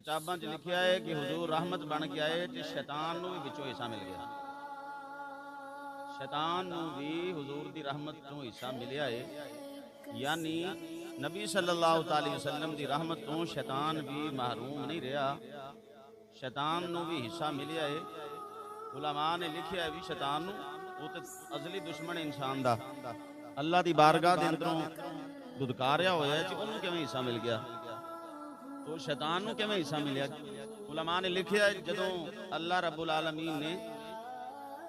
किताबां च लिखिया है कि हुजूर रहमत बन के आए तो शैतान नूं भी विचों हिस्सा मिल गया। शैतान नूं भी हुजूर दी रहमत चों हिस्सा मिलिया है। यानी नबी सल्लल्लाहु अलैहि वसल्लम दी रहमत तो शैतान भी महरूम नहीं रहा, शैतान नूं भी हिस्सा मिलिया है। उलमा ने लिखिया है भी शैतान नूं वो तो अजली दुश्मन इंसान दा अल्लाह दी बारगाह दे अंदरों दुदकारिया होया है, उन्होंने किवें हिस्सा मिल गया, तो शैतान नूं किवें हिस्सा मिलिया। उलमा ने लिखिया है जदों अल्लाह रब्बुल आलमीन ने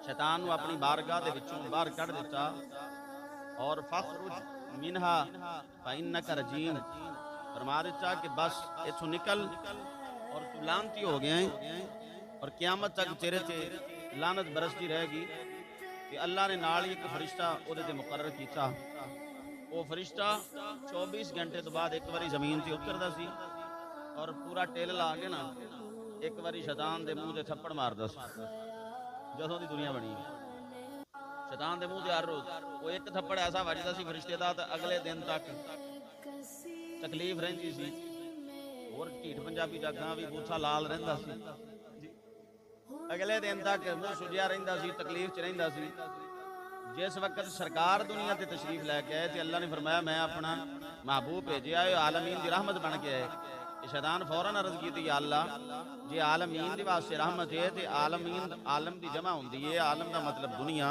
शैतान नूं अपनी बारगाह दे विचों बाहर कढ़ दिता और फखरुज मिनहा फइन्नका रजीम फरमा दिता कि बस इथों निकल और तू लानती हो गया है और क़यामत तक तेरे ते लानत बरसती रहेगी। कि अल्लाह ने नाल ही एक फरिश्ता उहदे ते मुकर्रर कीता। वो फरिश्ता 24 घंटे तो बाद एक बारी जमीन से उतरदा सी और पूरा टेल ला के ना एक बारी शैतान दे मुंह ते थप्पड़ मारदा सी। जदों दी दुनिया बनी शैतान दे मुंह ते हर रोज वो एक थप्पड़ ऐसा वजदा सी फरिश्ते दा ते अगले दिन तक तकलीफ रहिंदी सी। और ढीठ पंजाबी जागा भी बूथा लाल रहिंदा सी, अगले दिन तक मुंह सुजिया रहिंदा सी, तकलीफ च रहिंदा सी। जिस वक्त सरकार दुनिया ते तशरीफ लैके आए तो अल्लाह ने फरमाया मैं अपना महबूब भेजिया आलमीन की रहमत बन के आए। शैतान फौरन अर्ज की या अल्लाह जे आलमीन के वास्ते रहमत है तो आलमीन आलम की जमा होंगी है, आलम का मतलब दुनिया।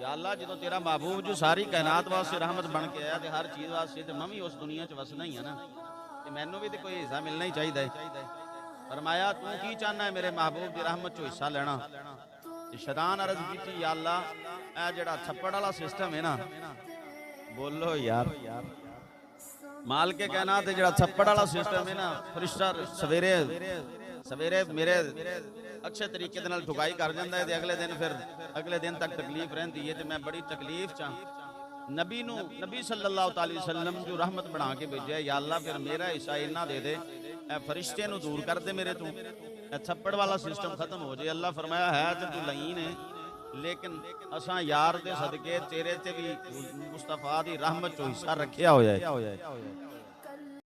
या अल्लाह जो तेरा महबूब जो सारी कायनात वास्ते रहमत बन के आया तो हर चीज़ वास्ते तो मैं भी उस दुनिया च वसना ही है ना, तो मैनू भी तो कोई हिस्सा मिलना ही चाहिए। फरमाया तू की चाहना है मेरे महबूब की रहमत चो हिस्सा लेना। शैतान अर्ज की या अल्लाह ए जिहड़ा थप्पड़ वाला सिस्टम है ना, बोलो यार माल के कहना तो जिहड़ा थप्पड़ वाला सिस्टम है ना, फरिश्ता सवेरे सवेरे मेरे अच्छे तरीके दे नाल ठुकाई कर जांदा है, अगले दिन फिर अगले दिन तक तकलीफ रहिंदी है। तो मैं बड़ी तकलीफ च नबी सल्लल्लाहु अलैहि वसल्लम जो रहमत बना के भेजा या अल्लाह फिर मेरा हिस्सा इन्ना दे दे, फरिश्ते नूं दूर कर दे मेरे तो, थप्पड़ वाला सिस्टम खत्म हो जाए। अल्लाह फरमाया है तो तू लईन है, लेकिन असा यार दे सदके तेरे ते भी मुस्तफा दी रहमत चो हिस्सा रखिया होया है।